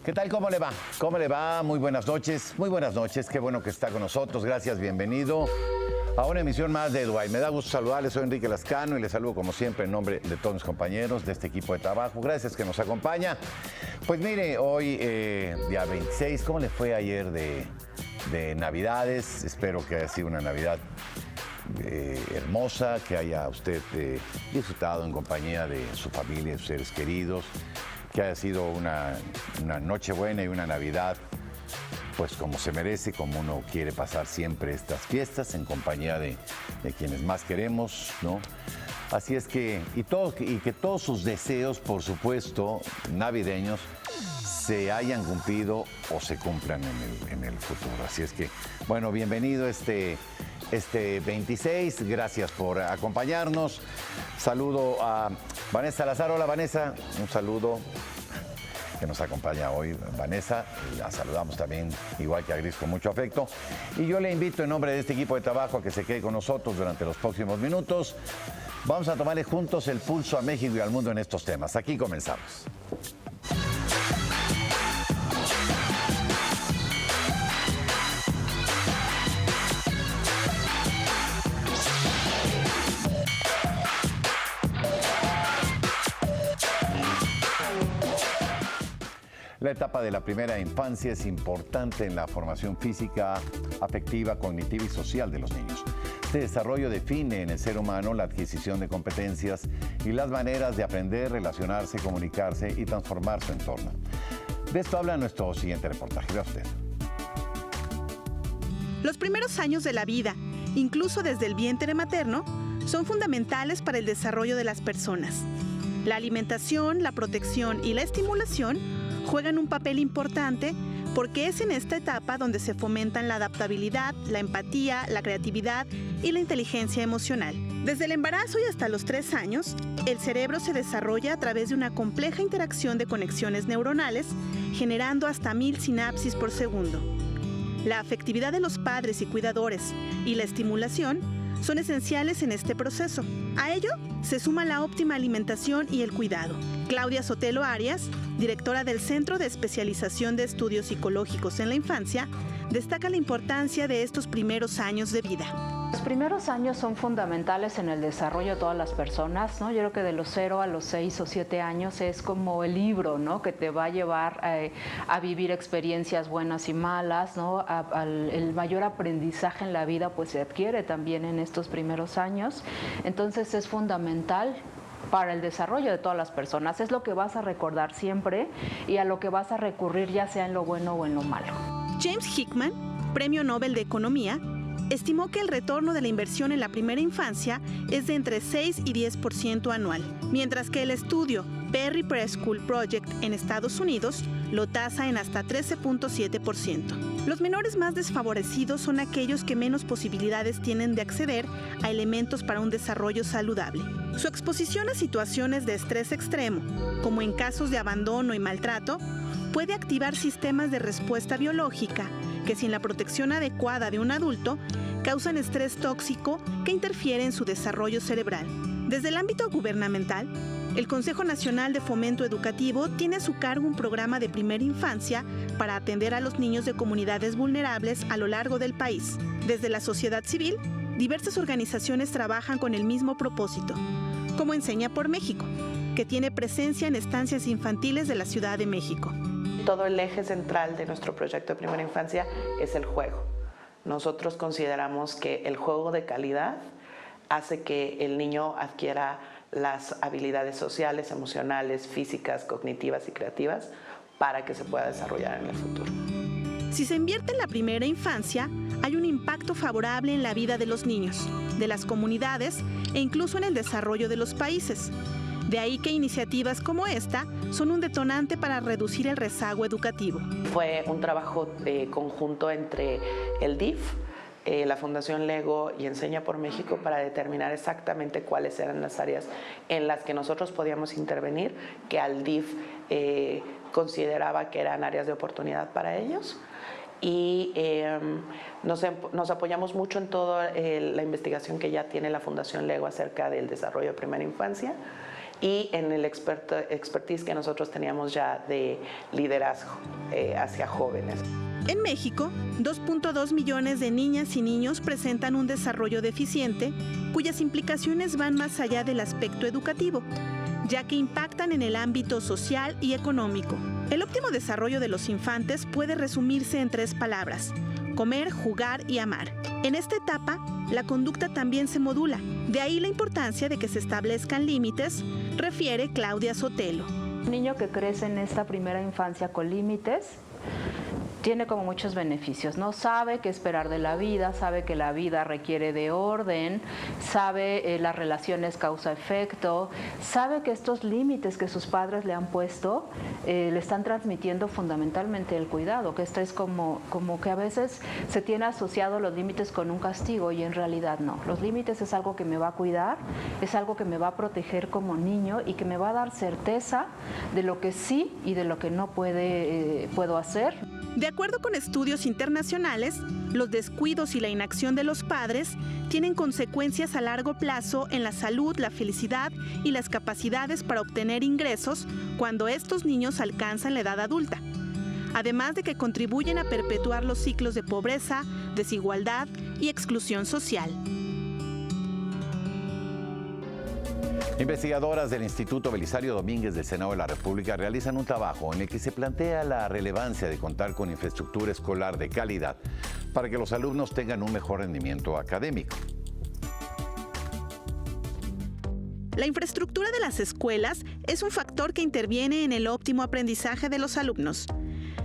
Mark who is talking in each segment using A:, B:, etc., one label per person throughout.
A: ¿Qué tal? ¿Cómo le va? ¿Cómo le va? Muy buenas noches. Muy buenas noches. Qué bueno que está con nosotros. Gracias, bienvenido a una emisión más de Eduay. Me da gusto saludarles. Soy Enrique Lascano y les saludo como siempre en nombre de todos mis compañeros de este equipo de trabajo. Gracias que nos acompaña. Pues mire, hoy día 26, ¿cómo le fue ayer de Navidades? Espero que haya sido una Navidad hermosa, que haya usted disfrutado en compañía de su familia, de sus seres queridos, que haya sido una Nochebuena y una Navidad pues como se merece, como uno quiere pasar siempre estas fiestas en compañía de quienes más queremos, ¿no? Así es que, y que todos sus deseos, por supuesto, navideños, se hayan cumplido o se cumplan en el futuro. Así es que, bueno, bienvenido este 26, gracias por acompañarnos. Saludo a Vanessa Lazar. Hola, Vanessa, un saludo que nos acompaña hoy, Vanessa. La saludamos también, igual que a Gris, con mucho afecto. Y yo le invito en nombre de este equipo de trabajo a que se quede con nosotros durante los próximos minutos. Vamos a tomarle juntos el pulso a México y al mundo en estos temas. Aquí comenzamos. La etapa de la primera infancia es importante en la formación física, afectiva, cognitiva y social de los niños. Este desarrollo define en el ser humano la adquisición de competencias y las maneras de aprender, relacionarse, comunicarse y transformar su entorno. De esto habla nuestro siguiente reportaje. Vea usted.
B: Los primeros años de la vida, incluso desde el vientre materno, son fundamentales para el desarrollo de las personas. La alimentación, la protección y la estimulación juegan un papel importante porque es en esta etapa donde se fomentan la adaptabilidad, la empatía, la creatividad y la inteligencia emocional. Desde el embarazo y hasta los 3 años, el cerebro se desarrolla a través de una compleja interacción de conexiones neuronales, generando hasta 1000 sinapsis por segundo. La afectividad de los padres y cuidadores y la estimulación son esenciales en este proceso. A ello se suma la óptima alimentación y el cuidado. Claudia Sotelo Arias, directora del Centro de Especialización de Estudios Psicológicos en la Infancia, destaca la importancia de estos primeros años de vida.
C: Los primeros años son fundamentales en el desarrollo de todas las personas, ¿no? Yo creo que de los 0 a los 6 o 7 años es como el libro, ¿no? Que te va a llevar a vivir experiencias buenas y malas, ¿no? El mayor aprendizaje en la vida pues se adquiere también en estos primeros años. Entonces es fundamental para el desarrollo de todas las personas. Es lo que vas a recordar siempre y a lo que vas a recurrir ya sea en lo bueno o en lo malo.
B: James Hickman, Premio Nobel de Economía, estimó que el retorno de la inversión en la primera infancia es de entre 6 y 10% anual, mientras que el estudio Perry Preschool Project en Estados Unidos lo tasa en hasta 13.7%. Los menores más desfavorecidos son aquellos que menos posibilidades tienen de acceder a elementos para un desarrollo saludable. Su exposición a situaciones de estrés extremo, como en casos de abandono y maltrato, puede activar sistemas de respuesta biológica que sin la protección adecuada de un adulto causan estrés tóxico que interfiere en su desarrollo cerebral. Desde el ámbito gubernamental, el Consejo Nacional de Fomento Educativo tiene a su cargo un programa de primera infancia para atender a los niños de comunidades vulnerables a lo largo del país. Desde la sociedad civil, diversas organizaciones trabajan con el mismo propósito, como Enseña por México, que tiene presencia en estancias infantiles de la Ciudad de México.
D: Todo el eje central de nuestro proyecto de primera infancia es el juego. Nosotros consideramos que el juego de calidad hace que el niño adquiera las habilidades sociales, emocionales, físicas, cognitivas y creativas para que se pueda desarrollar en el futuro.
B: Si se invierte en la primera infancia, hay un impacto favorable en la vida de los niños, de las comunidades e incluso en el desarrollo de los países. De ahí que iniciativas como esta son un detonante para reducir el rezago educativo.
D: Fue un trabajo conjunto entre el DIF, la Fundación Lego y Enseña por México para determinar exactamente cuáles eran las áreas en las que nosotros podíamos intervenir, que al DIF consideraba que eran áreas de oportunidad para ellos. Y nos apoyamos mucho en toda la investigación que ya tiene la Fundación Lego acerca del desarrollo de primera infancia. y en el expertise que nosotros teníamos ya de liderazgo hacia jóvenes.
B: En México, 2.2 millones de niñas y niños presentan un desarrollo deficiente, cuyas implicaciones van más allá del aspecto educativo, ya que impactan en el ámbito social y económico. El óptimo desarrollo de los infantes puede resumirse en 3 palabras: comer, jugar y amar. En esta etapa, la conducta también se modula, de ahí la importancia de que se establezcan límites, refiere Claudia Sotelo.
C: Un niño que crece en esta primera infancia con límites tiene como muchos beneficios, ¿no? Sabe qué esperar de la vida, sabe que la vida requiere de orden, sabe las relaciones causa-efecto, sabe que estos límites que sus padres le han puesto le están transmitiendo fundamentalmente el cuidado, que esto es como que a veces se tiene asociado los límites con un castigo y en realidad no. Los límites es algo que me va a cuidar, es algo que me va a proteger como niño y que me va a dar certeza de lo que sí y de lo que no puedo hacer.
B: De acuerdo con estudios internacionales, los descuidos y la inacción de los padres tienen consecuencias a largo plazo en la salud, la felicidad y las capacidades para obtener ingresos cuando estos niños alcanzan la edad adulta. Además de que contribuyen a perpetuar los ciclos de pobreza, desigualdad y exclusión social.
A: Investigadoras del Instituto Belisario Domínguez del Senado de la República realizan un trabajo en el que se plantea la relevancia de contar con infraestructura escolar de calidad para que los alumnos tengan un mejor rendimiento académico.
B: La infraestructura de las escuelas es un factor que interviene en el óptimo aprendizaje de los alumnos.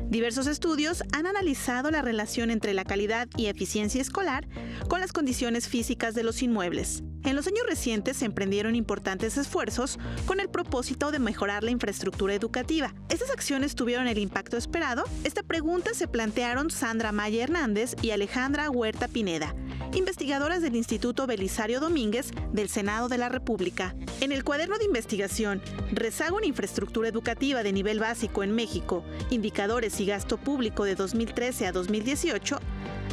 B: Diversos estudios han analizado la relación entre la calidad y eficiencia escolar con las condiciones físicas de los inmuebles. En los años recientes se emprendieron importantes esfuerzos con el propósito de mejorar la infraestructura educativa. ¿Estas acciones tuvieron el impacto esperado? Esta pregunta se plantearon Sandra Maya Hernández y Alejandra Huerta Pineda, investigadoras del Instituto Belisario Domínguez del Senado de la República. En el cuaderno de investigación Rezago en infraestructura educativa de nivel básico en México, indicadores y gasto público de 2013 a 2018,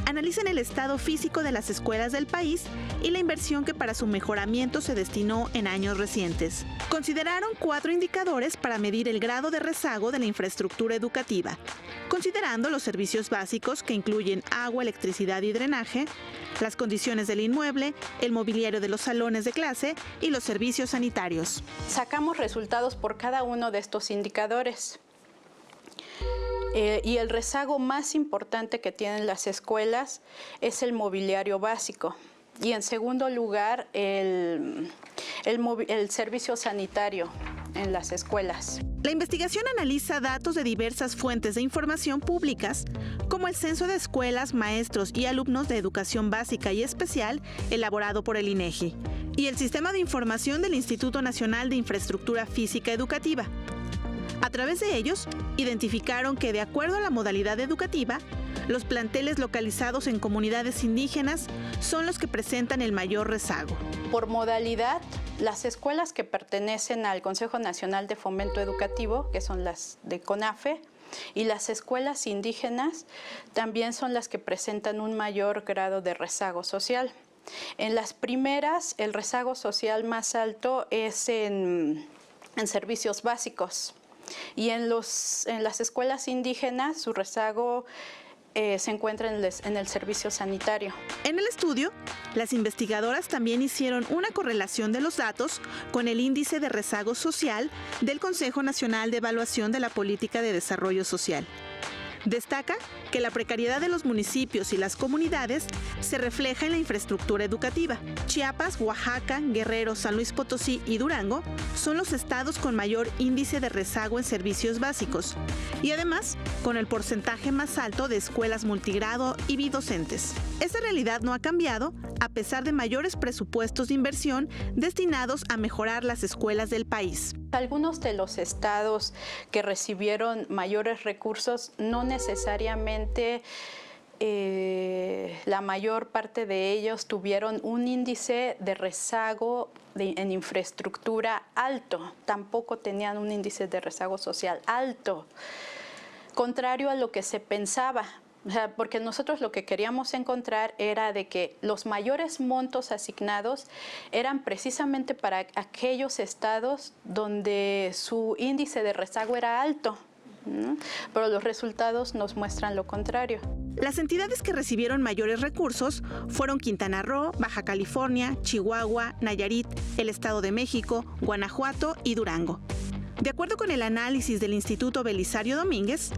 B: analizan el estado físico de las escuelas del país y la inversión que para su mejoramiento se destinó en años recientes. Consideraron 4 indicadores para medir el grado de rezago de la infraestructura educativa, considerando los servicios básicos que incluyen agua, electricidad y drenaje, las condiciones del inmueble, el mobiliario de los salones de clase y los servicios sanitarios.
E: Sacamos resultados por cada uno de estos indicadores. Y el rezago más importante que tienen las escuelas es el mobiliario básico. Y en segundo lugar, el servicio sanitario en las escuelas.
B: La investigación analiza datos de diversas fuentes de información públicas, como el Censo de Escuelas, Maestros y Alumnos de Educación Básica y Especial, elaborado por el INEGI, y el Sistema de Información del Instituto Nacional de Infraestructura Física Educativa. A través de ellos, identificaron que, de acuerdo a la modalidad educativa, los planteles localizados en comunidades indígenas son los que presentan el mayor rezago.
E: Por modalidad, las escuelas que pertenecen al Consejo Nacional de Fomento Educativo, que son las de CONAFE, y las escuelas indígenas también son las que presentan un mayor grado de rezago social. En las primeras, el rezago social más alto es en servicios básicos. Y en las escuelas indígenas, su rezago se encuentra en el servicio sanitario.
B: En el estudio, las investigadoras también hicieron una correlación de los datos con el índice de rezago social del Consejo Nacional de Evaluación de la Política de Desarrollo Social. Destaca que la precariedad de los municipios y las comunidades se refleja en la infraestructura educativa. Chiapas, Oaxaca, Guerrero, San Luis Potosí y Durango son los estados con mayor índice de rezago en servicios básicos y además con el porcentaje más alto de escuelas multigrado y bidocentes. Esta realidad no ha cambiado a pesar de mayores presupuestos de inversión destinados a mejorar las escuelas del país.
E: Algunos de los estados que recibieron mayores recursos no necesariamente la mayor parte de ellos tuvieron un índice de rezago en infraestructura alto, tampoco tenían un índice de rezago social alto, contrario a lo que se pensaba, O sea, porque nosotros lo que queríamos encontrar era de que los mayores montos asignados eran precisamente para aquellos estados donde su índice de rezago era alto, ¿no? Pero los resultados nos muestran lo contrario.
B: Las entidades que recibieron mayores recursos fueron Quintana Roo, Baja California, Chihuahua, Nayarit, el Estado de México, Guanajuato y Durango. De acuerdo con el análisis del Instituto Belisario Domínguez,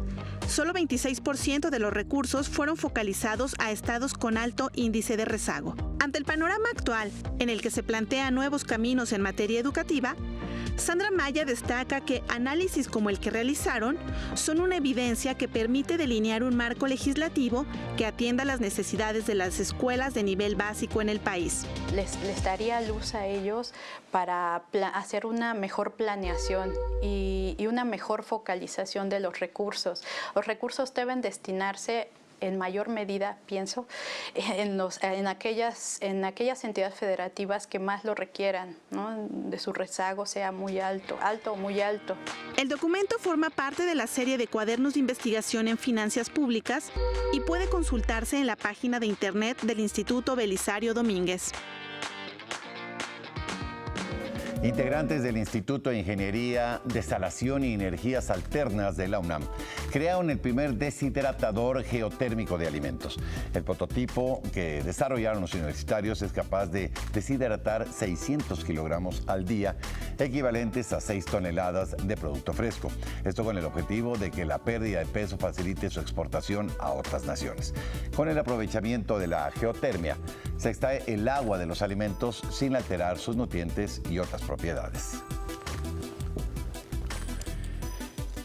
B: solo 26% de los recursos fueron focalizados a estados con alto índice de rezago. Ante el panorama actual, en el que se plantean nuevos caminos en materia educativa, Sandra Maya destaca que análisis como el que realizaron son una evidencia que permite delinear un marco legislativo que atienda las necesidades de las escuelas de nivel básico en el país.
E: Les daría luz a ellos para hacer una mejor planeación y una mejor focalización de los recursos. Los recursos deben destinarse en mayor medida, pienso, en aquellas entidades federativas que más lo requieran, ¿no? De su rezago sea muy alto o muy alto.
B: El documento forma parte de la serie de cuadernos de investigación en finanzas públicas y puede consultarse en la página de internet del Instituto Belisario Domínguez.
A: Integrantes del Instituto de Ingeniería, Desalación y Energías Alternas de la UNAM crearon el primer deshidratador geotérmico de alimentos. El prototipo que desarrollaron los universitarios es capaz de deshidratar 600 kilogramos al día, equivalentes a 6 toneladas de producto fresco. Esto con el objetivo de que la pérdida de peso facilite su exportación a otras naciones. Con el aprovechamiento de la geotermia, se extrae el agua de los alimentos sin alterar sus nutrientes y otras propiedades.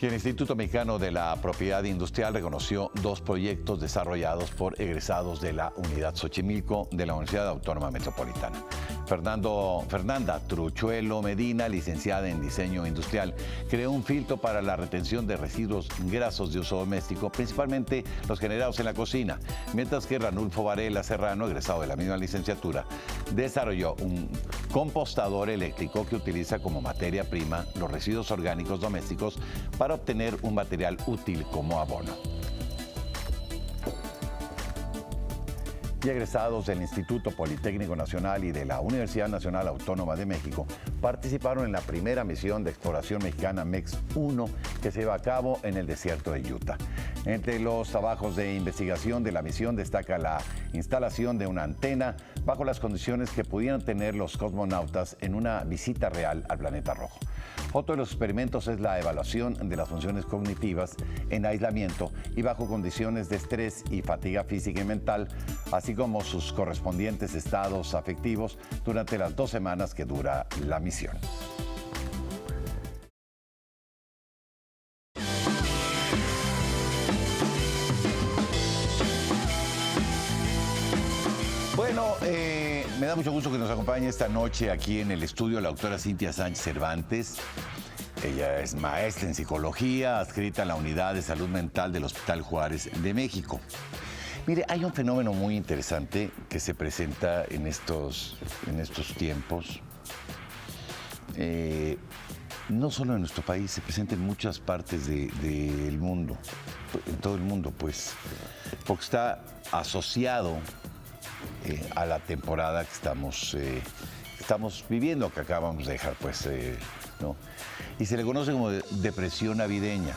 A: Y el Instituto Mexicano de la Propiedad Industrial reconoció 2 proyectos desarrollados por egresados de la Unidad Xochimilco de la Universidad Autónoma Metropolitana. Fernanda Truchuelo Medina, licenciada en Diseño Industrial, creó un filtro para la retención de residuos grasos de uso doméstico, principalmente los generados en la cocina, mientras que Ranulfo Varela Serrano, egresado de la misma licenciatura, desarrolló un compostador eléctrico que utiliza como materia prima los residuos orgánicos domésticos para obtener un material útil como abono. Y egresados del Instituto Politécnico Nacional y de la Universidad Nacional Autónoma de México participaron en la primera misión de exploración mexicana MEX-1 que se lleva a cabo en el desierto de Utah. Entre los trabajos de investigación de la misión destaca la instalación de una antena bajo las condiciones que pudieran tener los cosmonautas en una visita real al planeta rojo. Otro de los experimentos es la evaluación de las funciones cognitivas en aislamiento y bajo condiciones de estrés y fatiga física y mental, así como sus correspondientes estados afectivos durante las 2 semanas que dura la misión. Bueno, me da mucho gusto que nos acompañe esta noche aquí en el estudio la doctora Cintia Sánchez Cervantes. Ella es maestra en psicología, adscrita a la Unidad de Salud Mental del Hospital Juárez de México. Mire, hay un fenómeno muy interesante que se presenta en estos tiempos. No solo en nuestro país, se presenta en muchas partes del mundo, en todo el mundo, pues, porque está asociado a la temporada que estamos viviendo, que acabamos de dejar, pues, ¿no? Y se le conoce como depresión navideña.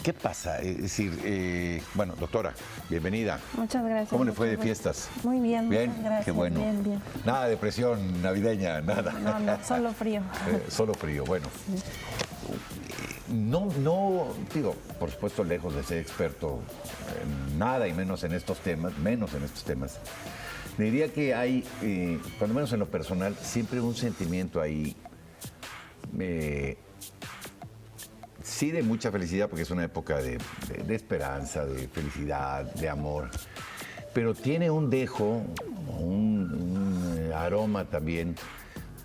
A: ¿Qué pasa? Es decir, bueno, doctora, bienvenida.
F: Muchas gracias.
A: ¿Cómo le fue de fiestas?
F: Muy bien,
A: ¿Bien?
F: muchas gracias.
A: Qué bueno.
F: Bien, bien.
A: Nada de depresión navideña, nada.
F: No, solo frío.
A: Solo frío, bueno. No, digo, por supuesto, lejos de ser experto en nada y menos en estos temas, diría que hay, cuando menos en lo personal, siempre un sentimiento ahí, sí, de mucha felicidad, porque es una época de esperanza, de felicidad, de amor, pero tiene un dejo, un aroma también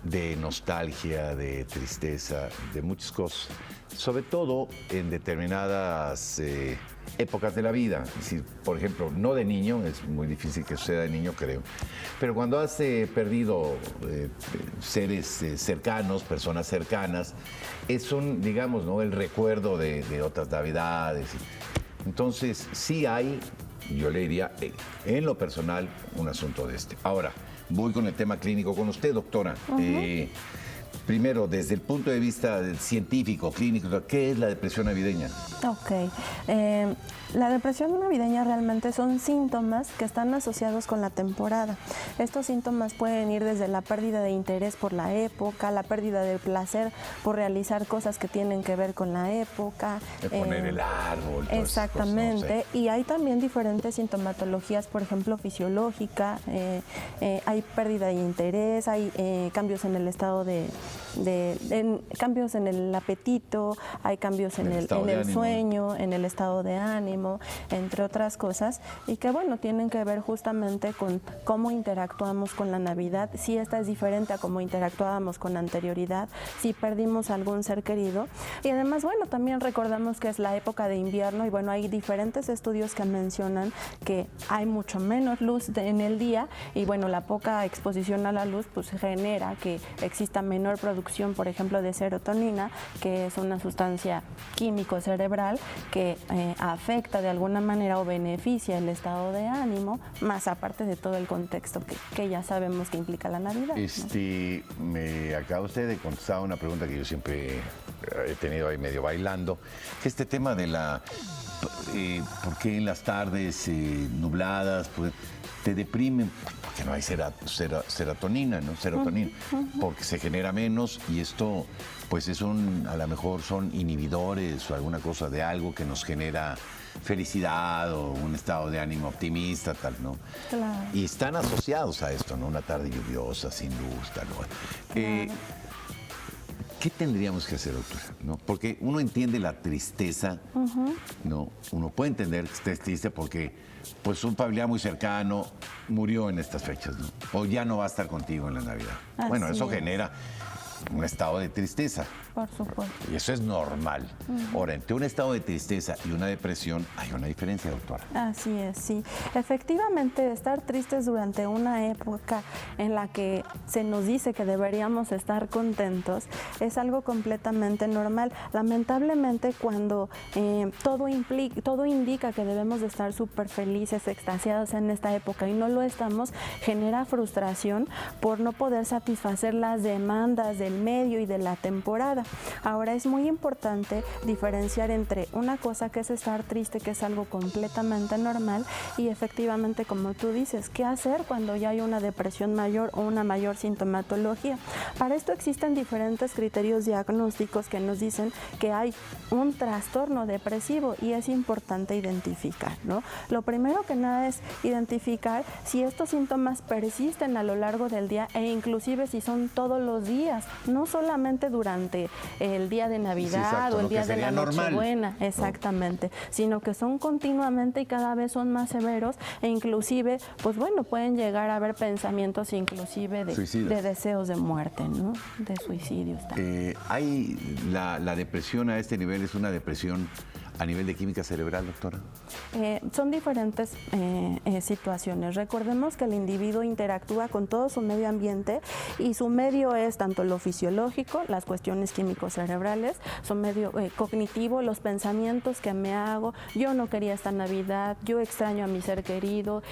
A: de nostalgia, de tristeza, de muchas cosas, sobre todo en determinadas épocas de la vida. Es decir, por ejemplo, no de niño, es muy difícil que suceda de niño, creo, pero cuando has perdido seres cercanos, personas cercanas, es un, digamos, ¿no?, el recuerdo de otras navidades. Entonces, sí hay, yo le diría, en lo personal, un asunto de este. Ahora, voy con el tema clínico con usted, doctora. Primero, desde el punto de vista científico, clínico, ¿qué es la depresión navideña?
F: Ok. La depresión navideña realmente son síntomas que están asociados con la temporada. Estos síntomas pueden ir desde la pérdida de interés por la época, la pérdida de placer por realizar cosas que tienen que ver con la época.
A: De poner el árbol.
F: Exactamente.
A: Cosas, no sé.
F: Y hay también diferentes sintomatologías, por ejemplo, fisiológica. Hay pérdida de interés, hay cambios en el estado cambios en el apetito, hay cambios en el sueño, en el estado de ánimo, entre otras cosas, y que bueno, tienen que ver justamente con cómo interactuamos con la Navidad, si esta es diferente a cómo interactuábamos con anterioridad, si perdimos algún ser querido, y además bueno, también recordamos que es la época de invierno y bueno, hay diferentes estudios que mencionan que hay mucho menos luz en el día y bueno, la poca exposición a la luz pues genera que exista menor producción, por ejemplo, de serotonina, que es una sustancia químico cerebral que afecta de alguna manera o beneficia el estado de ánimo, más aparte de todo el contexto que ya sabemos que implica la Navidad, ¿no?
A: Me acaba usted de contestar una pregunta que yo siempre he tenido ahí medio bailando, que este tema de ¿por qué en las tardes nubladas te deprimen? Porque no hay serotonina, ¿no? Serotonina, porque se genera menos y esto, pues a lo mejor son inhibidores o alguna cosa de algo que nos genera felicidad o un estado de ánimo optimista, tal, ¿no?
F: Claro.
A: Y están asociados a esto, ¿no? Una tarde lluviosa, sin luz, tal, ¿no?
F: Claro.
A: ¿Qué tendríamos que hacer, doctora? ¿No? Porque uno entiende la tristeza, ¿no? Uno puede entender que estés triste porque pues un familiar muy cercano murió en estas fechas, ¿no? O ya no va a estar contigo en la Navidad. Bueno, eso genera un estado de tristeza.
F: Por supuesto.
A: Y eso es normal. Ahora, entre un estado de tristeza y una depresión hay una diferencia, doctora.
F: Así es, sí. Efectivamente, estar tristes durante una época en la que se nos dice que deberíamos estar contentos es algo completamente normal. Lamentablemente, cuando todo indica que debemos de estar súper felices, extasiados en esta época y no lo estamos, genera frustración por no poder satisfacer las demandas del medio y de la temporada. Ahora es muy importante diferenciar entre una cosa que es estar triste, que es algo completamente normal, y efectivamente, como tú dices, ¿qué hacer cuando ya hay una depresión mayor o una mayor sintomatología? Para esto existen diferentes criterios diagnósticos que nos dicen que hay un trastorno depresivo y es importante identificar, ¿no? Lo primero que nada es identificar si estos síntomas persisten a lo largo del día e inclusive si son todos los días, no solamente durante el día de Navidad o el día de la Nochebuena, exactamente, sino que son continuamente y cada vez son más severos e inclusive, pues bueno, pueden llegar a haber pensamientos inclusive de deseos de muerte, ¿no? De suicidios.
A: ¿Hay la depresión a este nivel es una depresión a nivel de química cerebral, doctora?
F: Son diferentes situaciones. Recordemos que el individuo interactúa con todo su medio ambiente y su medio es tanto lo fisiológico, las cuestiones químico-cerebrales, su medio cognitivo, los pensamientos que me hago, yo no quería esta Navidad, yo extraño a mi ser querido,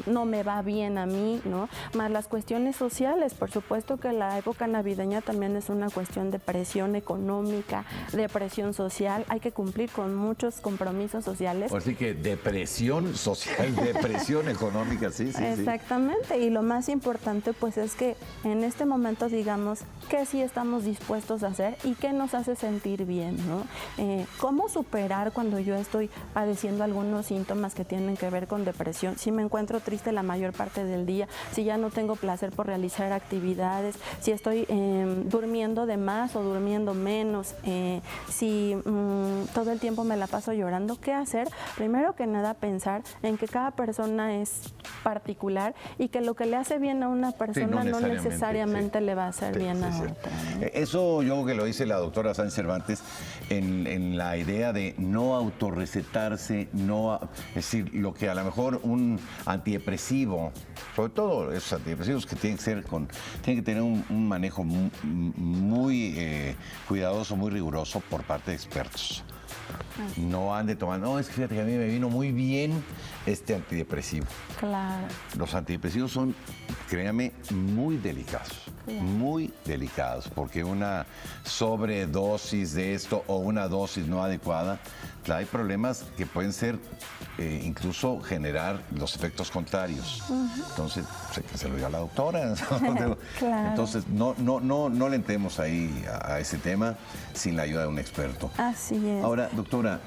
F: no me va bien a mí, ¿no? Más las cuestiones sociales, por supuesto que la época navideña también es una cuestión de presión económica, de presión social, hay que cumplir con muchos compromisos sociales.
A: Así que depresión social, depresión económica, sí.
F: Exactamente, y lo más importante pues es que en este momento digamos qué sí estamos dispuestos a hacer y qué nos hace sentir bien, ¿no? ¿Cómo superar cuando yo estoy padeciendo algunos síntomas que tienen que ver con depresión? Si me encuentro triste la mayor parte del día, si ya no tengo placer por realizar actividades, si estoy durmiendo de más o durmiendo menos, si todo el tiempo me la paso llorando, ¿qué hacer? Primero que nada pensar en que cada persona es particular y que lo que le hace bien a una persona no necesariamente le va a hacer bien a otra, ¿no?
A: Eso yo creo que lo dice la doctora Sánchez Cervantes en la idea de no autorrecetarse, es decir, lo que a lo mejor un antidepresivo, sobre todo esos antidepresivos que tienen que tener un manejo muy cuidadoso, muy riguroso por parte de expertos. No ande tomando, no, es que fíjate que a mí me vino muy bien este antidepresivo.
F: Claro.
A: Los antidepresivos son, créame, muy delicados, porque una sobredosis de esto o una dosis no adecuada, trae problemas que pueden ser, incluso generar los efectos contrarios. Entonces, que se lo diga la doctora.
F: Claro.
A: Entonces, no le entremos ahí a ese tema sin la ayuda de un experto.
F: Así es.
A: Ahora, doctora,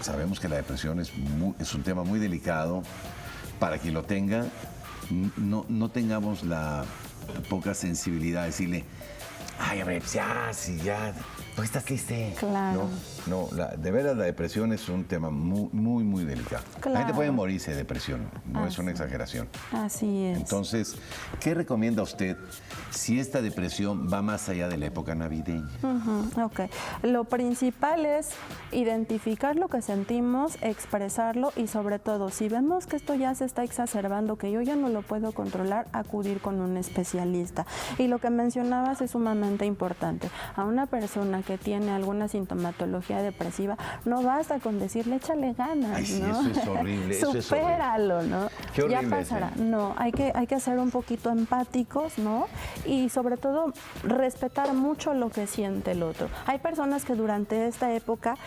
A: sabemos que la depresión es un tema muy delicado. Para quien lo tenga, no tengamos la poca sensibilidad de decirle, ay, a ver, ya, ¿por qué estás triste?
F: Claro.
A: De veras la depresión es un tema muy delicado.
F: Claro.
A: La gente puede morirse de depresión, no es una exageración.
F: Así es.
A: Entonces, ¿qué recomienda usted si esta depresión va más allá de la época navideña?
F: Ok. Lo principal es identificar lo que sentimos, expresarlo y sobre todo, si vemos que esto ya se está exacerbando, que yo ya no lo puedo controlar, acudir con un especialista. Y lo que mencionabas es sumamente importante. A una persona que tiene alguna sintomatología depresiva, no basta con decirle, échale ganas.
A: Ay, sí,
F: ¿no?
A: eso es horrible.
F: Supéralo, ¿no?
A: Qué horrible,
F: ya pasará.
A: sí.
F: No, hay que ser un poquito empáticos, ¿no? Y sobre todo respetar mucho lo que siente el otro. Hay personas que durante esta época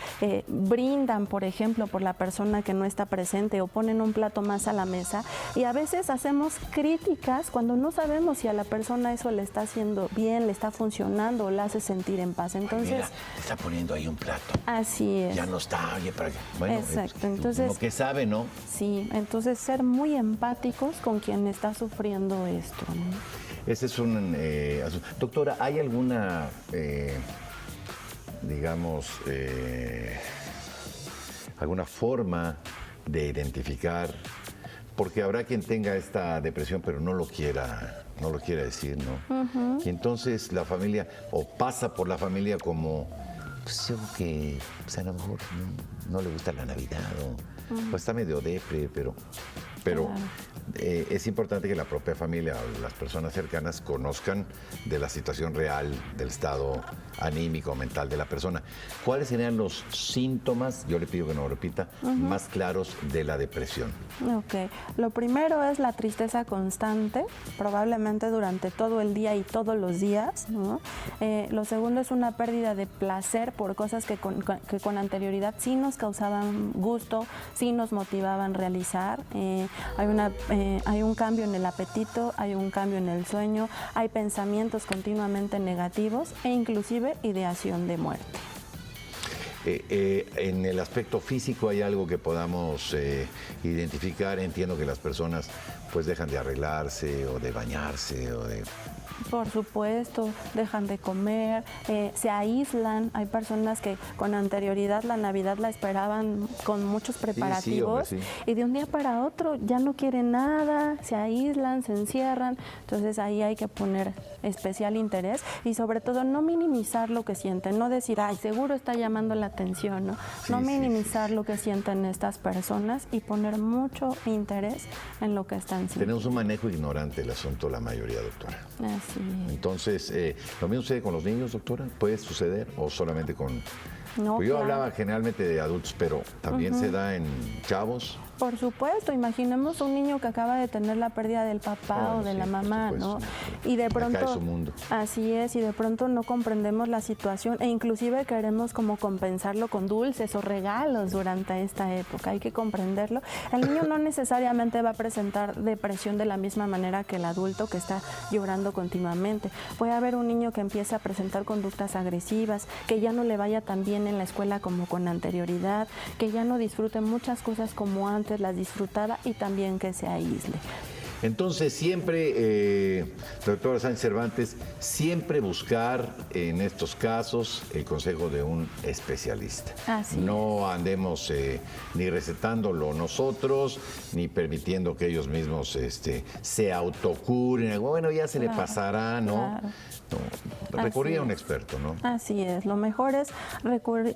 F: brindan, por ejemplo, por la persona que no está presente o ponen un plato más a la mesa y a veces hacemos críticas cuando no sabemos si a la persona eso le está haciendo bien, le está funcionando o la hace sentir en paz. Entonces,
A: mira, está poniendo ahí un plato.
F: Así es.
A: Ya no está, oye, para qué. Bueno,
F: exacto. Entonces,
A: lo que sabe, ¿no?
F: Sí, entonces ser muy empáticos con quien está sufriendo esto, ¿no?
A: Ese es un asunto. Doctora, ¿hay alguna, alguna forma de identificar? Porque habrá quien tenga esta depresión, pero no lo quiera decir, ¿no? Y entonces la familia, o pasa por la familia como, pues yo creo que pues a lo mejor no le gusta la Navidad, o está medio depre, pero claro. Es importante que la propia familia o las personas cercanas conozcan de la situación real, del estado anímico, mental de la persona. ¿Cuáles serían los síntomas, yo le pido que no lo repita, más claros de la depresión?
F: Ok, lo primero es la tristeza constante, probablemente durante todo el día y todos los días, ¿no? Lo segundo es una pérdida de placer por cosas que con anterioridad sí nos causaban gusto, sí nos motivaban realizar. Hay un cambio en el apetito, hay un cambio en el sueño, hay pensamientos continuamente negativos e inclusive ideación de muerte.
A: En el aspecto físico hay algo que podamos identificar. Entiendo que las personas pues dejan de arreglarse o de bañarse o de...
F: Por supuesto, dejan de comer, se aíslan. Hay personas que con anterioridad la Navidad la esperaban con muchos preparativos y de un día para otro ya no quieren nada, se aíslan, se encierran. Entonces ahí hay que poner especial interés y sobre todo no minimizar lo que sienten, no decir, ay, seguro está llamando la atención, ¿no? No minimizar lo que sienten estas personas y poner mucho interés en lo que están sintiendo.
A: Tenemos un manejo ignorante del asunto la mayoría, doctora.
F: Así es.
A: Entonces, ¿lo mismo sucede con los niños, doctora? ¿Puede suceder o solamente con...?
F: No,
A: pues yo
F: claro.
A: hablaba generalmente de adultos, pero ¿también se da en chavos?
F: Por supuesto, imaginemos un niño que acaba de tener la pérdida del papá o de la mamá, ¿no? Y de pronto,
A: acá es su mundo.
F: Así es, y de pronto no comprendemos la situación e inclusive queremos como compensarlo con dulces o regalos durante esta época. Hay que comprenderlo. El niño no necesariamente va a presentar depresión de la misma manera que el adulto que está llorando continuamente. Puede haber un niño que empiece a presentar conductas agresivas, que ya no le vaya tan bien en la escuela como con anterioridad, que ya no disfrute muchas cosas como antes las disfrutaba y también que se aísle.
A: Entonces siempre, doctora Sánchez Cervantes, siempre buscar en estos casos el consejo de un especialista.
F: Así
A: no andemos ni recetándolo nosotros, ni permitiendo que ellos mismos se autocuren. Bueno, ya se le pasará, ¿no?
F: Claro.
A: No, recurrir a un experto, ¿no?
F: Así es, lo mejor es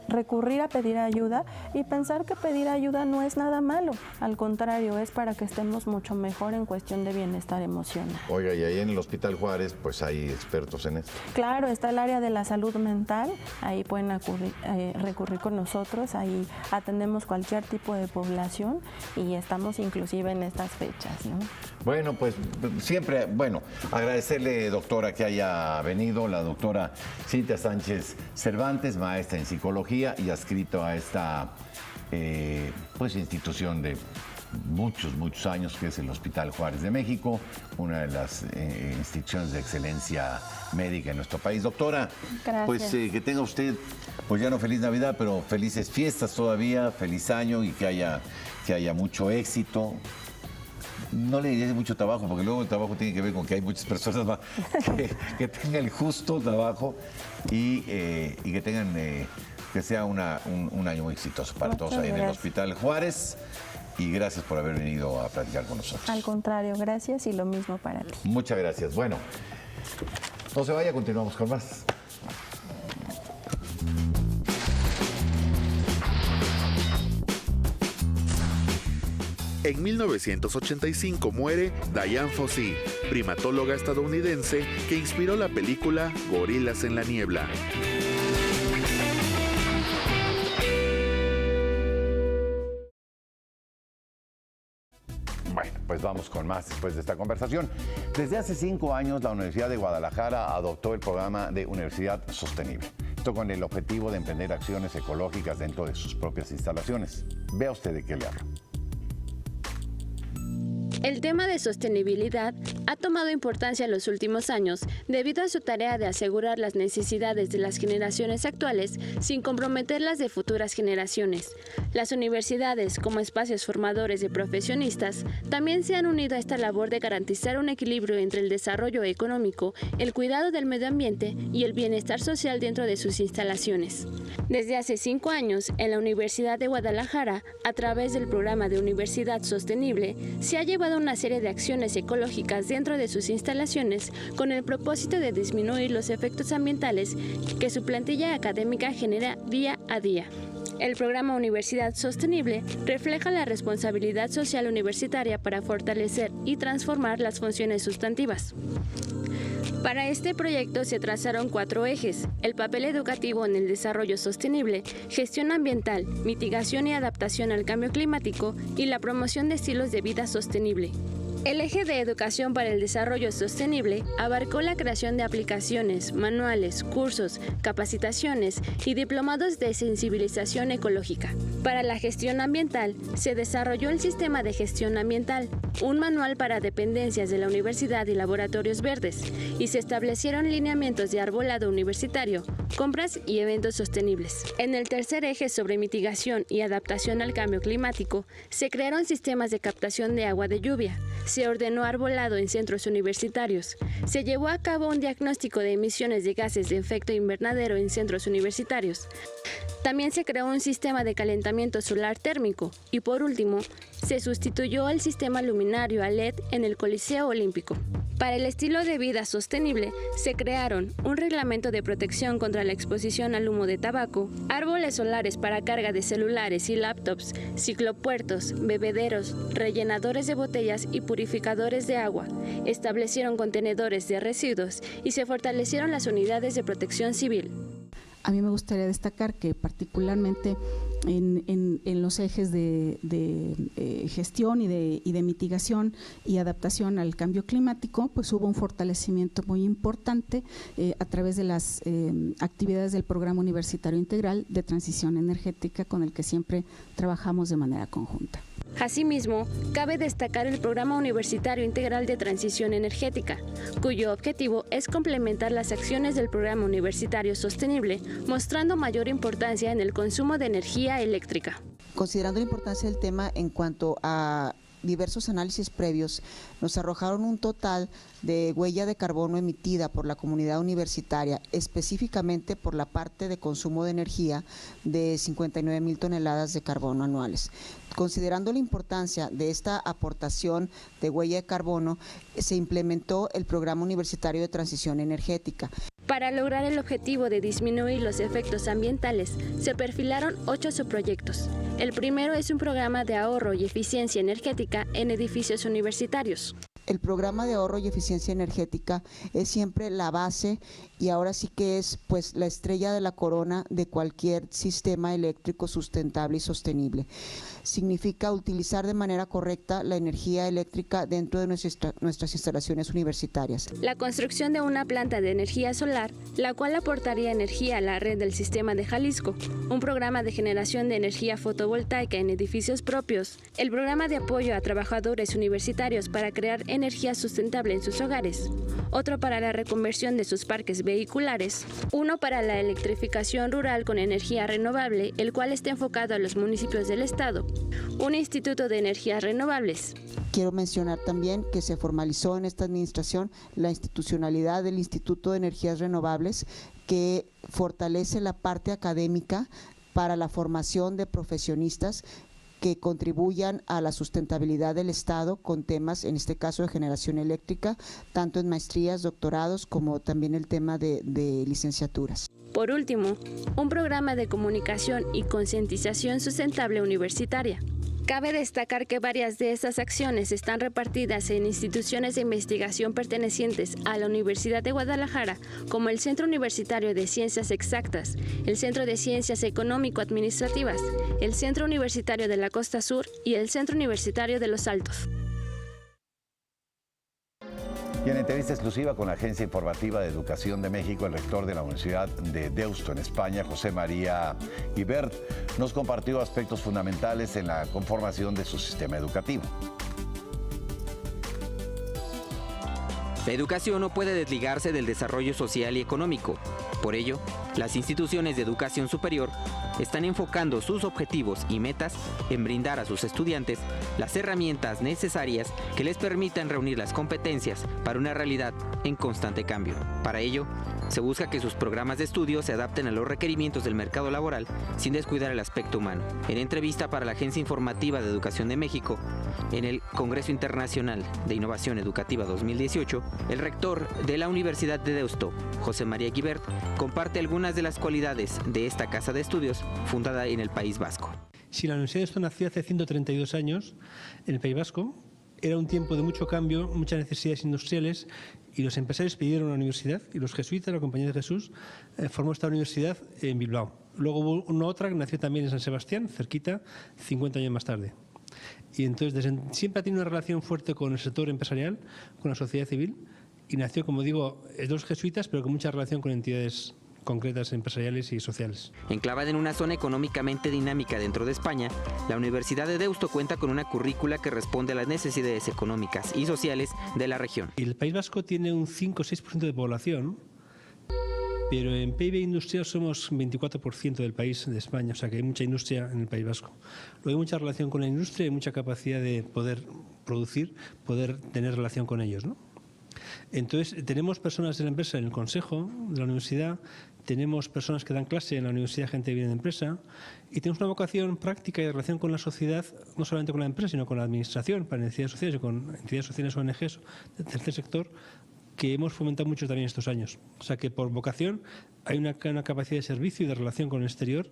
F: recurrir a pedir ayuda y pensar que pedir ayuda no es nada malo, al contrario, es para que estemos mucho mejor en cuestión de bienestar emocional.
A: Oiga, y ahí en el Hospital Juárez, pues hay expertos en esto.
F: Claro, está el área de la salud mental, ahí pueden recurrir con nosotros, ahí atendemos cualquier tipo de población y estamos inclusive en estas fechas, ¿no?
A: Bueno, pues siempre, bueno, agradecerle, doctora, que haya venido, la doctora Cintia Sánchez Cervantes, maestra en psicología y adscrito a esta pues institución de muchos años, que es el Hospital Juárez de México, una de las instituciones de excelencia médica en nuestro país. Doctora,
F: gracias.
A: Pues que tenga usted, pues ya no feliz Navidad, pero felices fiestas todavía, feliz año y que haya mucho éxito. No le diré mucho trabajo, porque luego el trabajo tiene que ver con que hay muchas personas más que tengan el justo trabajo y que tengan, que sea un año muy exitoso para todos ahí en el Hospital Juárez. Y gracias por haber venido a platicar con nosotros.
F: Al contrario, gracias y lo mismo para ti.
A: Muchas gracias. Bueno, no se vaya, continuamos con más.
G: En 1985 muere Diane Fossey, primatóloga estadounidense que inspiró la película Gorilas en la Niebla.
A: Bueno, pues vamos con más después de esta conversación. Desde hace 5 años, la Universidad de Guadalajara adoptó el programa de Universidad Sostenible. Esto con el objetivo de emprender acciones ecológicas dentro de sus propias instalaciones. Vea usted de qué le hablo.
H: El tema de sostenibilidad ha tomado importancia en los últimos años debido a su tarea de asegurar las necesidades de las generaciones actuales sin comprometer las de futuras generaciones. Las universidades, como espacios formadores de profesionistas, también se han unido a esta labor de garantizar un equilibrio entre el desarrollo económico, el cuidado del medio ambiente y el bienestar social dentro de sus instalaciones. Desde hace 5 años, en la Universidad de Guadalajara, a través del programa de Universidad Sostenible, se ha llevado una serie de acciones ecológicas dentro de sus instalaciones con el propósito de disminuir los efectos ambientales que su plantilla académica genera día a día. El programa Universidad Sostenible refleja la responsabilidad social universitaria para fortalecer y transformar las funciones sustantivas. Para este proyecto se trazaron 4 ejes: el papel educativo en el desarrollo sostenible, gestión ambiental, mitigación y adaptación al cambio climático y la promoción de estilos de vida sostenible. El eje de educación para el desarrollo sostenible abarcó la creación de aplicaciones, manuales, cursos, capacitaciones y diplomados de sensibilización ecológica. Para la gestión ambiental, se desarrolló el Sistema de Gestión Ambiental, un manual para dependencias de la universidad y laboratorios verdes, y se establecieron lineamientos de arbolado universitario, compras y eventos sostenibles. En el tercer eje sobre mitigación y adaptación al cambio climático, se crearon sistemas de captación de agua de lluvia, se ordenó arbolado en centros universitarios, se llevó a cabo un diagnóstico de emisiones de gases de efecto invernadero en centros universitarios. También se creó un sistema de calentamiento solar térmico y, por último, se sustituyó el sistema luminario a LED en el Coliseo Olímpico. Para el estilo de vida sostenible, se crearon un reglamento de protección contra la exposición al humo de tabaco, árboles solares para carga de celulares y laptops, ciclopuertos, bebederos, rellenadores de botellas y purificadores de agua. Establecieron contenedores de residuos y se fortalecieron las unidades de protección civil.
I: A mí me gustaría destacar que particularmente en los ejes de gestión y de mitigación y adaptación al cambio climático, pues hubo un fortalecimiento muy importante a través de las actividades del Programa Universitario Integral de Transición Energética, con el que siempre trabajamos de manera conjunta.
H: Asimismo, cabe destacar el Programa Universitario Integral de Transición Energética, cuyo objetivo es complementar las acciones del Programa Universitario Sostenible, mostrando mayor importancia en el consumo de energía eléctrica.
J: Considerando la importancia del tema en cuanto a diversos análisis previos, nos arrojaron un total de huella de carbono emitida por la comunidad universitaria, específicamente por la parte de consumo de energía, de 59,000 toneladas de carbono anuales. Considerando la importancia de esta aportación de huella de carbono, se implementó el Programa Universitario de Transición Energética.
H: Para lograr el objetivo de disminuir los efectos ambientales, se perfilaron 8 subproyectos. El primero es un programa de ahorro y eficiencia energética en edificios universitarios.
J: El programa de ahorro y eficiencia energética es siempre la base y ahora sí que es pues la estrella de la corona de cualquier sistema eléctrico sustentable y sostenible. Significa utilizar de manera correcta la energía eléctrica dentro de nuestras instalaciones universitarias.
H: La construcción de una planta de energía solar, la cual aportaría energía a la red del sistema de Jalisco, un programa de generación de energía fotovoltaica en edificios propios, el programa de apoyo a trabajadores universitarios para crear energía sustentable en sus hogares, otro para la reconversión de sus parques vehiculares, uno para la electrificación rural con energía renovable, el cual está enfocado a los municipios del estado, un instituto de energías renovables.
J: Quiero mencionar también que se formalizó en esta administración la institucionalidad del Instituto de Energías Renovables, que fortalece la parte académica para la formación de profesionistas que contribuyan a la sustentabilidad del Estado con temas, en este caso de generación eléctrica, tanto en maestrías, doctorados, como también el tema de licenciaturas.
H: Por último, un programa de comunicación y concientización sustentable universitaria. Cabe destacar que varias de estas acciones están repartidas en instituciones de investigación pertenecientes a la Universidad de Guadalajara, como el Centro Universitario de Ciencias Exactas, el Centro de Ciencias Económico-Administrativas, el Centro Universitario de la Costa Sur y el Centro Universitario de Los Altos.
A: Y en entrevista exclusiva con la Agencia Informativa de Educación de México, el rector de la Universidad de Deusto en España, José María Guibert, nos compartió aspectos fundamentales en la conformación de su sistema educativo.
K: La educación no puede desligarse del desarrollo social y económico. Por ello, las instituciones de educación superior están enfocando sus objetivos y metas en brindar a sus estudiantes las herramientas necesarias que les permitan reunir las competencias para una realidad en constante cambio. Para ello, se busca que sus programas de estudio se adapten a los requerimientos del mercado laboral sin descuidar el aspecto humano. En entrevista para la Agencia Informativa de Educación de México, en el Congreso Internacional de Innovación Educativa 2018, el rector de la Universidad de Deusto, José María Guibert, comparte algunas de las cualidades de esta casa de estudios fundada en el País Vasco.
L: Si la Universidad de Deusto nació hace 132 años en el País Vasco, era un tiempo de mucho cambio, muchas necesidades industriales, y los empresarios pidieron una universidad, y los jesuitas, la Compañía de Jesús, formó esta universidad en Bilbao. Luego hubo una otra que nació también en San Sebastián, cerquita, 50 años más tarde. Y entonces siempre ha tenido una relación fuerte con el sector empresarial, con la sociedad civil, y nació, como digo, de los jesuitas, pero con mucha relación con entidades concretas, empresariales y sociales.
K: Enclavada en una zona económicamente dinámica dentro de España, la Universidad de Deusto cuenta con una currícula que responde a las necesidades económicas y sociales de la región.
L: El País Vasco tiene un 5 o 6% de población, pero en PIB industrial somos 24% del país de España, o sea que hay mucha industria en el País Vasco. Luego hay mucha relación con la industria y mucha capacidad de poder producir, poder tener relación con ellos, ¿no? Entonces, tenemos personas de la empresa en el consejo de la universidad, tenemos personas que dan clase en la universidad, gente que viene de empresa, y tenemos una vocación práctica y de relación con la sociedad, no solamente con la empresa, sino con la administración, para entidades sociales y con entidades sociales ONGs del tercer sector, que hemos fomentado mucho también estos años. O sea que por vocación hay una capacidad de servicio y de relación con el exterior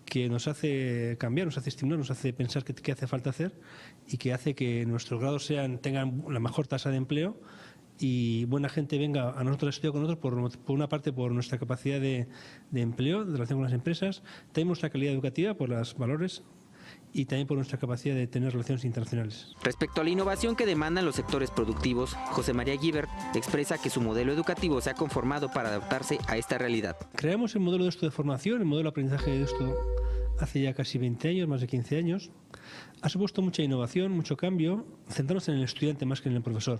L: que nos hace cambiar, nos hace estimular, nos hace pensar qué hace falta hacer y que hace que nuestros grados tengan la mejor tasa de empleo y buena gente venga a nosotros a estudiar con nosotros, por una parte por nuestra capacidad de empleo, de relación con las empresas, también nuestra calidad educativa por los valores y también por nuestra capacidad de tener relaciones internacionales.
K: Respecto a la innovación que demandan los sectores productivos, José María Guibert expresa que su modelo educativo se ha conformado para adaptarse a esta realidad.
L: Creamos el modelo de esto de formación, el modelo de aprendizaje de esto hace ya casi 20 años, más de 15 años. Ha supuesto mucha innovación, mucho cambio, centrándose en el estudiante más que en el profesor.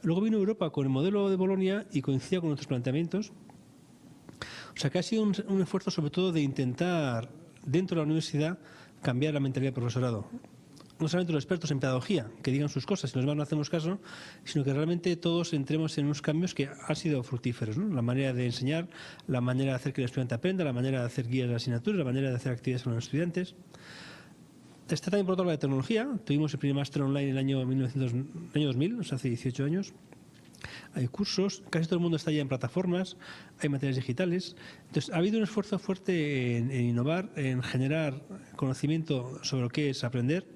L: Luego vino Europa con el modelo de Bolonia y coincidía con otros planteamientos. O sea que ha sido un esfuerzo sobre todo de intentar, dentro de la universidad, cambiar la mentalidad del profesorado. No solamente los expertos en pedagogía, que digan sus cosas y los demás no hacemos caso, sino que realmente todos entremos en unos cambios que han sido fructíferos, ¿no? La manera de enseñar, la manera de hacer que el estudiante aprenda, la manera de hacer guías de asignaturas, la manera de hacer actividades con los estudiantes. Está también por otro lado la tecnología. Tuvimos el primer máster online en el año 2000, o sea, hace 18 años. Hay cursos, casi todo el mundo está ya en plataformas, hay materiales digitales. Entonces, ha habido un esfuerzo fuerte en innovar, en generar conocimiento sobre lo que es aprender.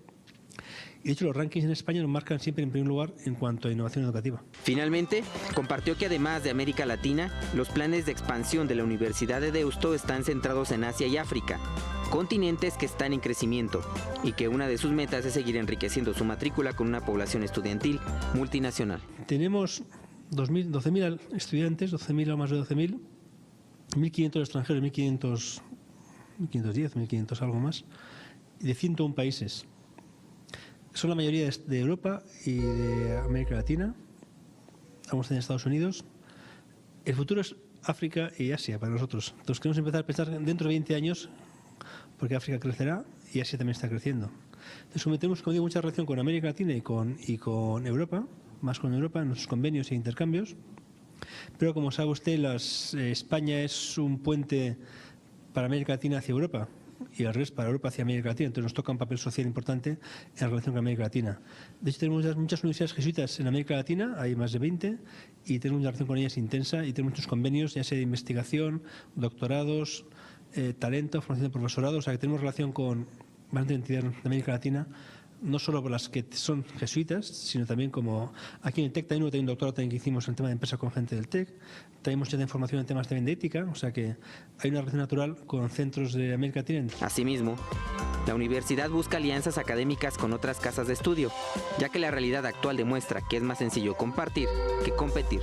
L: Y de hecho, los rankings en España nos marcan siempre en primer lugar en cuanto a innovación educativa.
K: Finalmente, compartió que además de América Latina, los planes de expansión de la Universidad de Deusto están centrados en Asia y África, continentes que están en crecimiento, y que una de sus metas es seguir enriqueciendo su matrícula con una población estudiantil multinacional.
L: Tenemos 12.000 estudiantes, 12.000 o más de 12.000, 1.500 extranjeros, 1.510, 1.500 algo más, y de 101 países. Son la mayoría de Europa y de América Latina, algunos en Estados Unidos. El futuro es África y Asia para nosotros. Entonces queremos empezar a pensar dentro de 20 años, porque África crecerá y Asia también está creciendo. Entonces tenemos, como digo, mucha relación con América Latina y con Europa, más con Europa en nuestros convenios e intercambios. Pero como sabe usted, España es un puente para América Latina hacia Europa y al revés para Europa hacia América Latina. Entonces nos toca un papel social importante en relación con América Latina. De hecho, tenemos muchas universidades jesuitas en América Latina, hay más de 20, y tenemos una relación con ellas intensa y tenemos muchos convenios, ya sea de investigación, doctorados, talento, formación de profesorado. O sea que tenemos relación con bastantes entidades de América Latina, no solo por las que son jesuitas, sino también como aquí en el TEC también hubo un doctorado también que hicimos en el tema de empresa con gente del TEC. Tenemos ya de información en temas también de ética, o sea que hay una relación natural con centros de América Latina.
K: Asimismo, la universidad busca alianzas académicas con otras casas de estudio, ya que la realidad actual demuestra que es más sencillo compartir que competir,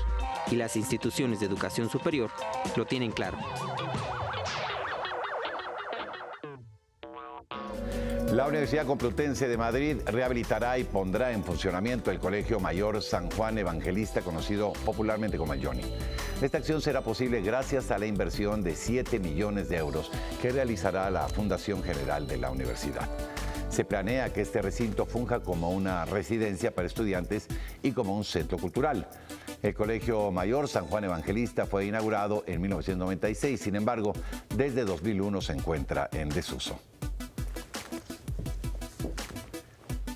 K: y las instituciones de educación superior lo tienen claro.
A: La Universidad Complutense de Madrid rehabilitará y pondrá en funcionamiento el Colegio Mayor San Juan Evangelista, conocido popularmente como el Johnny. Esta acción será posible gracias a la inversión de 7 millones de euros que realizará la Fundación General de la Universidad. Se planea que este recinto funja como una residencia para estudiantes y como un centro cultural. El Colegio Mayor San Juan Evangelista fue inaugurado en 1996, sin embargo, desde 2001 se encuentra en desuso.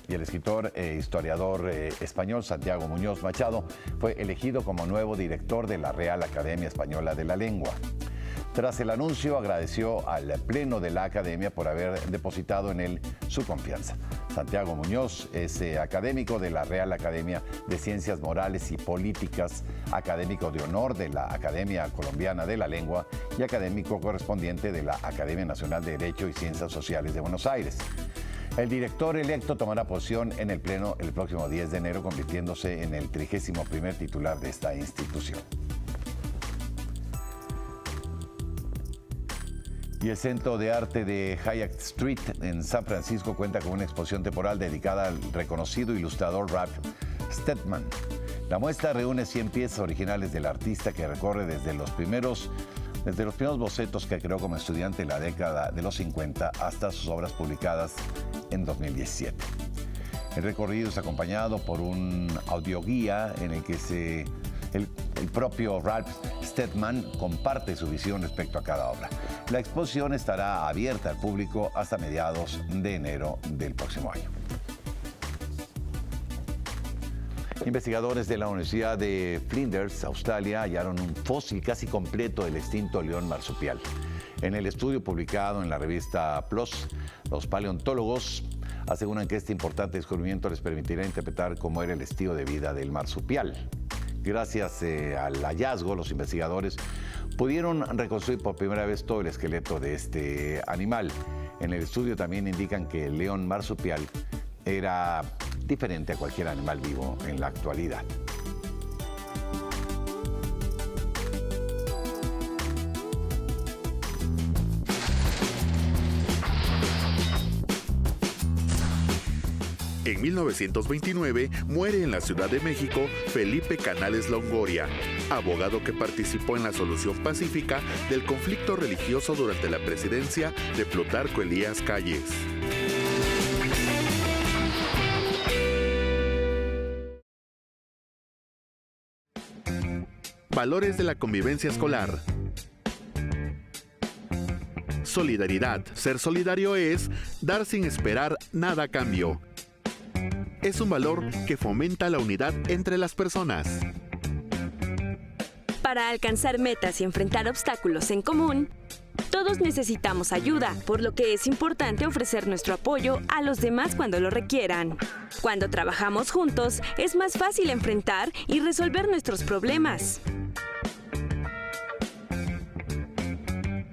A: Y el escritor e historiador español Santiago Muñoz Machado fue elegido como nuevo director de la Real Academia Española de la Lengua. Tras el anuncio, agradeció al Pleno de la Academia por haber depositado en él su confianza. Santiago Muñoz es académico de la Real Academia de Ciencias Morales y Políticas, académico de honor de la Academia Colombiana de la Lengua y académico correspondiente de la Academia Nacional de Derecho y Ciencias Sociales de Buenos Aires. El director electo tomará posesión en el Pleno el próximo 10 de enero, convirtiéndose en el 31º titular de esta institución. Y el Centro de Arte de Hyatt Street en San Francisco cuenta con una exposición temporal dedicada al reconocido ilustrador Ralph Steadman. La muestra reúne 100 piezas originales del artista que recorre desde los primeros bocetos que creó como estudiante en la década de los 50 hasta sus obras publicadas en 2017. El recorrido es acompañado por un audioguía en el que el propio Ralph Steadman comparte su visión respecto a cada obra. La exposición estará abierta al público hasta mediados de enero del próximo año. Investigadores de la Universidad de Flinders, Australia, hallaron un fósil casi completo del extinto león marsupial. En el estudio publicado en la revista PLOS, los paleontólogos aseguran que este importante descubrimiento les permitirá interpretar cómo era el estilo de vida del marsupial. Gracias al hallazgo, los investigadores pudieron reconstruir por primera vez todo el esqueleto de este animal. En el estudio también indican que el león marsupial era diferente a cualquier animal vivo en la actualidad.
G: En 1929 muere en la Ciudad de México Felipe Canales Longoria, abogado que participó en la solución pacífica del conflicto religioso durante la presidencia de Plutarco Elías Calles. Valores de la convivencia escolar. Solidaridad. Ser solidario es dar sin esperar nada a cambio. Es un valor que fomenta la unidad entre las personas.
M: Para alcanzar metas y enfrentar obstáculos en común, todos necesitamos ayuda, por lo que es importante ofrecer nuestro apoyo a los demás cuando lo requieran. Cuando trabajamos juntos, es más fácil enfrentar y resolver nuestros problemas.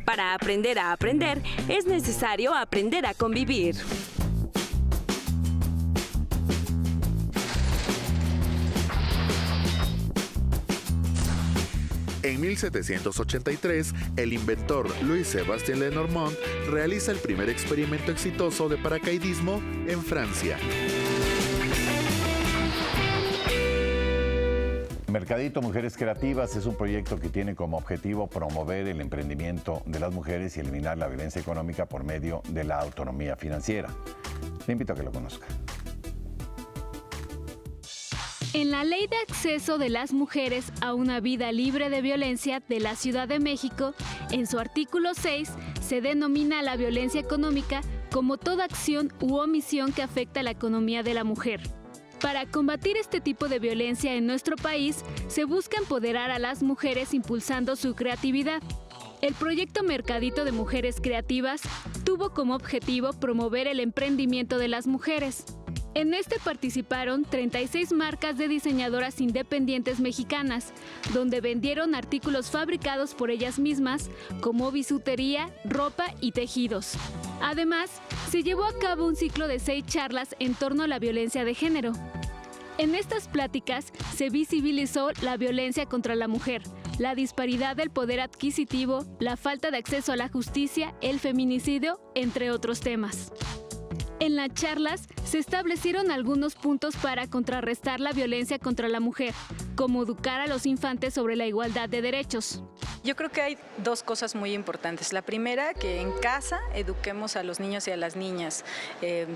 M: Para aprender a aprender, es necesario aprender a convivir.
G: En 1783, el inventor Louis-Sébastien Lenormand realiza el primer experimento exitoso de paracaidismo en Francia.
A: Mercadito Mujeres Creativas es un proyecto que tiene como objetivo promover el emprendimiento de las mujeres y eliminar la violencia económica por medio de la autonomía financiera. Le invito a que lo conozca.
N: En la Ley de Acceso de las Mujeres a una Vida Libre de Violencia de la Ciudad de México, en su artículo 6, se denomina la violencia económica como toda acción u omisión que afecta a la economía de la mujer. Para combatir este tipo de violencia en nuestro país, se busca empoderar a las mujeres impulsando su creatividad. El proyecto Mercadito de Mujeres Creativas tuvo como objetivo promover el emprendimiento de las mujeres. En este participaron 36 marcas de diseñadoras independientes mexicanas, donde vendieron artículos fabricados por ellas mismas, como bisutería, ropa y tejidos. Además, se llevó a cabo un ciclo de 6 charlas en torno a la violencia de género. En estas pláticas se visibilizó la violencia contra la mujer, la disparidad del poder adquisitivo, la falta de acceso a la justicia, el feminicidio, entre otros temas. En las charlas se establecieron algunos puntos para contrarrestar la violencia contra la mujer, como educar a los infantes sobre la igualdad de derechos.
O: Yo creo que hay 2 cosas muy importantes. La primera, que en casa eduquemos a los niños y a las niñas,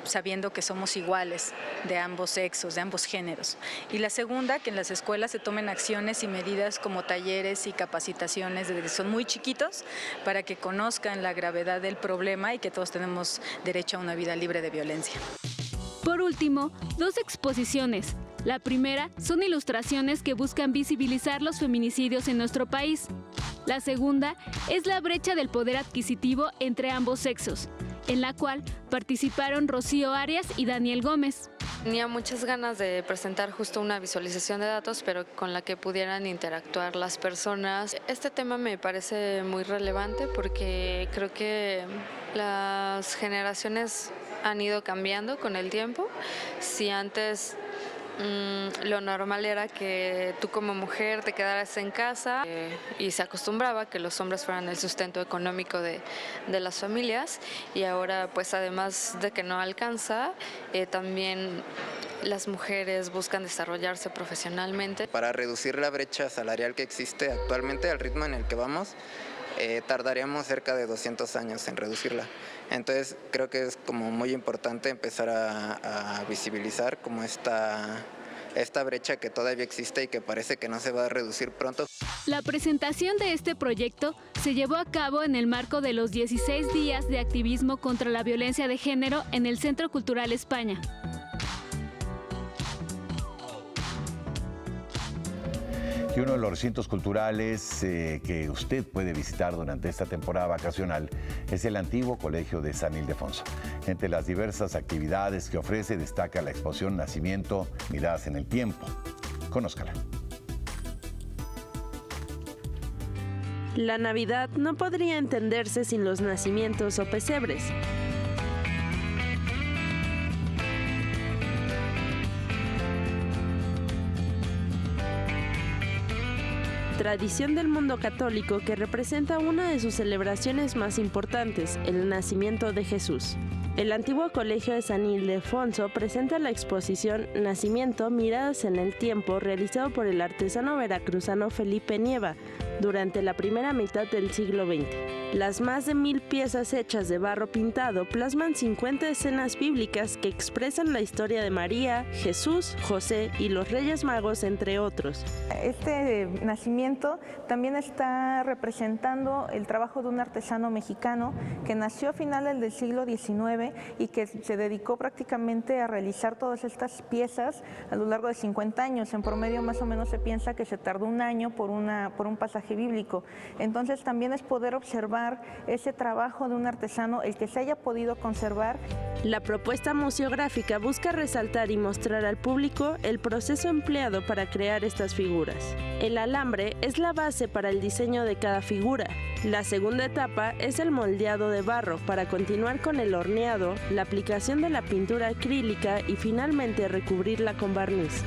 O: sabiendo que somos iguales de ambos sexos, de ambos géneros. Y la segunda, que en las escuelas se tomen acciones y medidas como talleres y capacitaciones desde que son muy chiquitos, para que conozcan la gravedad del problema y que todos tenemos derecho a una vida libre de violencia.
N: Por último, 2 exposiciones. La primera son ilustraciones que buscan visibilizar los feminicidios en nuestro país. La segunda es la brecha del poder adquisitivo entre ambos sexos, en la cual participaron Rocío Arias y Daniel Gómez.
P: Tenía muchas ganas de presentar justo una visualización de datos, pero con la que pudieran interactuar las personas. Este tema me parece muy relevante porque creo que las generaciones han ido cambiando con el tiempo. Si antes lo normal era que tú como mujer te quedaras en casa y se acostumbraba que los hombres fueran el sustento económico de las familias, y ahora pues además de que no alcanza, también las mujeres buscan desarrollarse profesionalmente.
Q: Para reducir la brecha salarial que existe actualmente, al ritmo en el que vamos, tardaríamos cerca de 200 años en reducirla. Entonces creo que es como muy importante empezar a visibilizar como esta brecha que todavía existe y que parece que no se va a reducir pronto.
N: La presentación de este proyecto se llevó a cabo en el marco de los 16 días de activismo contra la violencia de género en el Centro Cultural España.
A: Y uno de los recintos culturales que usted puede visitar durante esta temporada vacacional es el antiguo Colegio de San Ildefonso. Entre las diversas actividades que ofrece destaca la exposición Nacimiento, Miradas en el Tiempo. Conózcala.
R: La Navidad no podría entenderse sin los nacimientos o pesebres. Tradición del mundo católico que representa una de sus celebraciones más importantes, el nacimiento de Jesús. El antiguo Colegio de San Ildefonso presenta la exposición Nacimiento, Miradas en el Tiempo, realizado por el artesano veracruzano Felipe Nieva, durante la primera mitad del siglo XX. Las más de 1000 piezas hechas de barro pintado plasman 50 escenas bíblicas que expresan la historia de María, Jesús, José y los Reyes Magos, entre otros.
S: Este nacimiento también está representando el trabajo de un artesano mexicano que nació a finales del siglo XIX y que se dedicó prácticamente a realizar todas estas piezas a lo largo de 50 años. En promedio más o menos se piensa que se tardó un año por un pasaje bíblico. Entonces también es poder observar ese trabajo de un artesano, el que se haya podido conservar.
R: La propuesta museográfica busca resaltar y mostrar al público el proceso empleado para crear estas figuras. El alambre es la base para el diseño de cada figura. La segunda etapa es el moldeado de barro para continuar con el horneado, la aplicación de la pintura acrílica y finalmente recubrirla con barniz.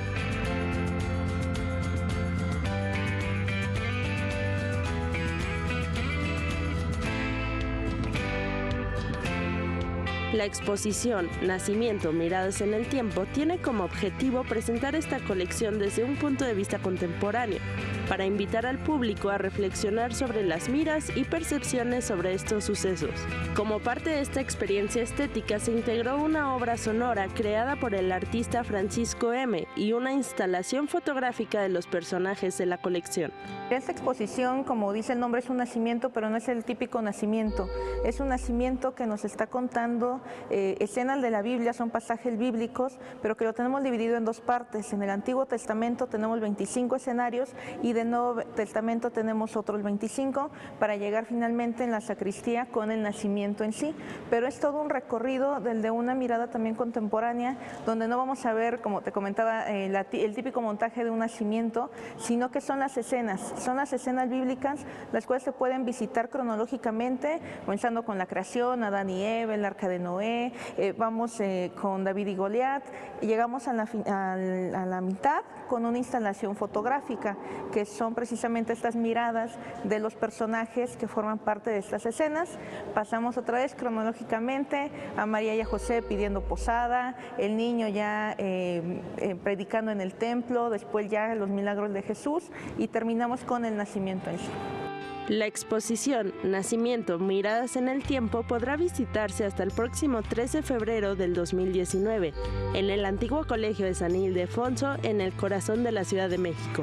R: La exposición Nacimiento, Miradas en el Tiempo tiene como objetivo presentar esta colección desde un punto de vista contemporáneo, para invitar al público a reflexionar sobre las miras y percepciones sobre estos sucesos. Como parte de esta experiencia estética se integró una obra sonora creada por el artista Francisco M. y una instalación fotográfica de los personajes de la colección.
S: Esta exposición, como dice el nombre, es un nacimiento, pero no es el típico nacimiento. Es un nacimiento que nos está contando escenas de la Biblia, son pasajes bíblicos, pero que lo tenemos dividido en dos partes. En el Antiguo Testamento tenemos 25 escenarios y del Nuevo Testamento tenemos otros 25 para llegar finalmente en la sacristía con el nacimiento en sí. Pero es todo un recorrido del de una mirada también contemporánea, donde no vamos a ver, como te comentaba, el típico montaje de un nacimiento, sino que son las escenas bíblicas, las cuales se pueden visitar cronológicamente, comenzando con la creación, Adán y Eva, el arca de Noé, vamos con David y Goliat, y llegamos a la mitad con una instalación fotográfica, que son precisamente estas miradas de los personajes que forman parte de estas escenas. Pasamos otra vez cronológicamente a María y a José pidiendo posada, el niño ya predicando en el templo, después ya los milagros de Jesús y terminamos con el nacimiento en sí.
R: La exposición Nacimiento, Miradas en el Tiempo podrá visitarse hasta el próximo 13 de febrero del 2019 en el antiguo Colegio de San Ildefonso, en el corazón de la Ciudad de México.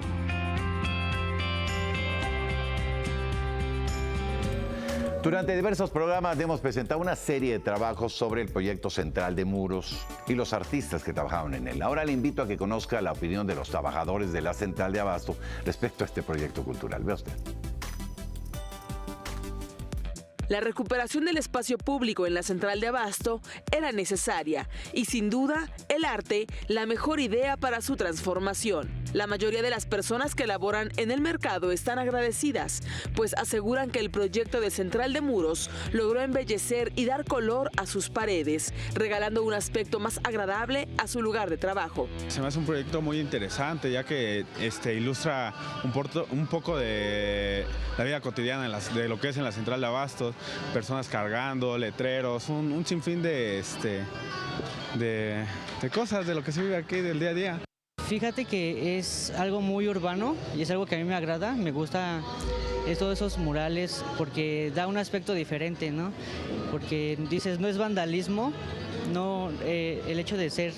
A: Durante diversos programas hemos presentado una serie de trabajos sobre el proyecto central de muros y los artistas que trabajaron en él. Ahora le invito a que conozca la opinión de los trabajadores de la Central de Abasto respecto a este proyecto cultural. Vea usted.
T: La recuperación del espacio público en la Central de Abasto era necesaria y sin duda el arte la mejor idea para su transformación. La mayoría de las personas que laboran en el mercado están agradecidas, pues aseguran que el proyecto de Central de Muros logró embellecer y dar color a sus paredes, regalando un aspecto más agradable a su lugar de trabajo.
U: Se me hace un proyecto muy interesante, ya que ilustra un poco de la vida cotidiana de lo que es en la Central de Abasto. Personas cargando, letreros, un sinfín de cosas de lo que se vive aquí del día a día.
V: Fíjate que es algo muy urbano y es algo que a mí me agrada, me gusta todos esos murales porque da un aspecto diferente, ¿no? Porque dices, no es vandalismo, no, el hecho de ser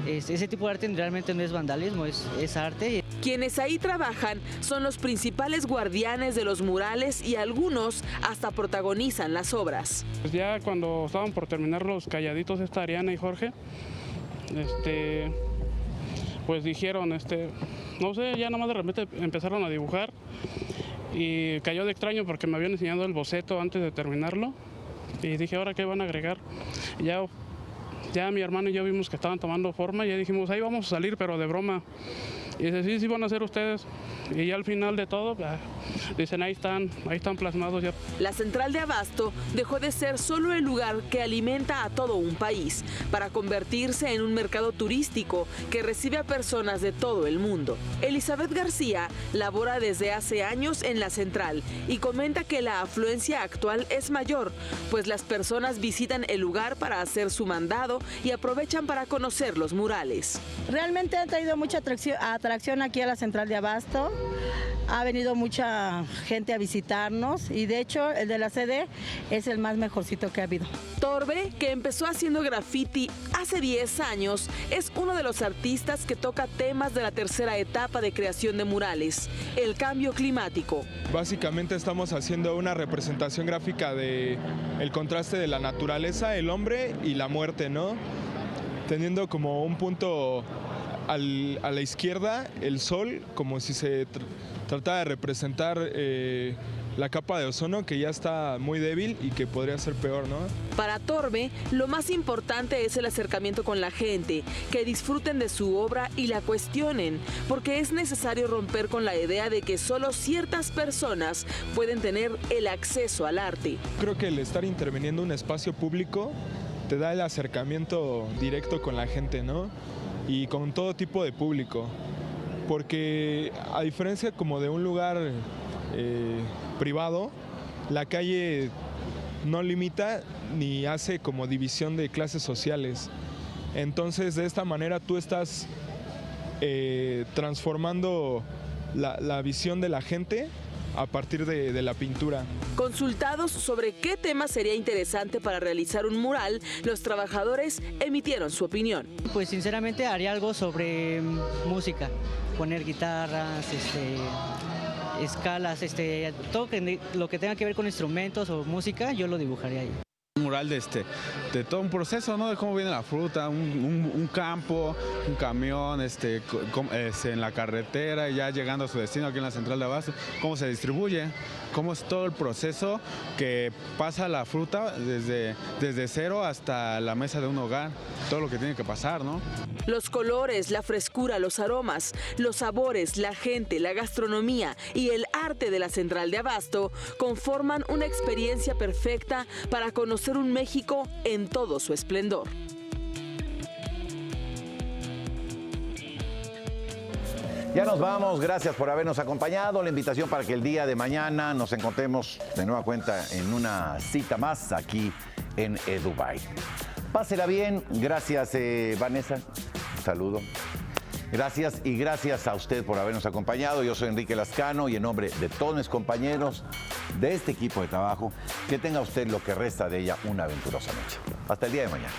V: ese tipo de arte realmente no es vandalismo, es arte.
T: Quienes ahí trabajan son los principales guardianes de los murales y algunos hasta protagonizan las obras.
W: Pues ya cuando estaban por terminar los calladitos, Ariana y Jorge, pues dijeron, no sé, ya nomás de repente empezaron a dibujar y cayó de extraño porque me habían enseñado el boceto antes de terminarlo y dije, ¿ahora qué van a agregar? Y ya mi hermano y yo vimos que estaban tomando forma y ya dijimos, ahí vamos a salir, pero de broma. Y dice, sí van a ser ustedes. Y ya al final de todo, dicen, ahí están plasmados ya.
T: La Central de Abasto dejó de ser solo el lugar que alimenta a todo un país para convertirse en un mercado turístico que recibe a personas de todo el mundo. Elizabeth García labora desde hace años en la Central y comenta que la afluencia actual es mayor, pues las personas visitan el lugar para hacer su mandado y aprovechan para conocer los murales.
X: Realmente ha traído mucha atracción aquí a la Central de Abasto.
C: Ha venido mucha gente a visitarnos y de hecho el de la sede es el más mejorcito que ha habido.
T: Torbe, que empezó haciendo graffiti hace 10 años, es uno de los artistas que toca temas de la tercera etapa de creación de murales, el cambio climático.
D: Básicamente estamos haciendo una representación gráfica de el contraste de la naturaleza, el hombre y la muerte, ¿no? Teniendo como un punto a la izquierda el sol, como si se tratara de representar la capa de ozono, que ya está muy débil y que podría ser peor, ¿no?
T: Para Torbe, lo más importante es el acercamiento con la gente, que disfruten de su obra y la cuestionen, porque es necesario romper con la idea de que solo ciertas personas pueden tener el acceso al arte.
D: Creo que el estar interviniendo en un espacio público te da el acercamiento directo con la gente, ¿no? Y con todo tipo de público, porque a diferencia como de un lugar privado, la calle no limita ni hace como división de clases sociales. Entonces, de esta manera tú estás transformando la visión de la gente a partir de la pintura.
T: Consultados sobre qué tema sería interesante para realizar un mural, los trabajadores emitieron su opinión.
V: Pues sinceramente haría algo sobre música, poner guitarras, escalas, todo lo que tenga que ver con instrumentos o música, yo lo dibujaría ahí.
U: Un mural de todo un proceso, ¿no? De cómo viene la fruta, un campo, un camión, en la carretera, ya llegando a su destino aquí en la central de abasto, cómo se distribuye, cómo es todo el proceso que pasa la fruta desde cero hasta la mesa de un hogar, todo lo que tiene que pasar, ¿no?
T: Los colores, la frescura, los aromas, los sabores, la gente, la gastronomía y el arte de la central de abasto conforman una experiencia perfecta para conocer un México en todo su esplendor.
A: Ya nos vamos, gracias por habernos acompañado. La invitación para que el día de mañana nos encontremos de nueva cuenta en una cita más aquí en Edubay. Pásela bien, gracias Vanessa, un saludo. Gracias y gracias a usted por habernos acompañado. Yo soy Enrique Lascano y en nombre de todos mis compañeros de este equipo de trabajo, que tenga usted lo que resta de ella una aventurosa noche. Hasta el día de mañana.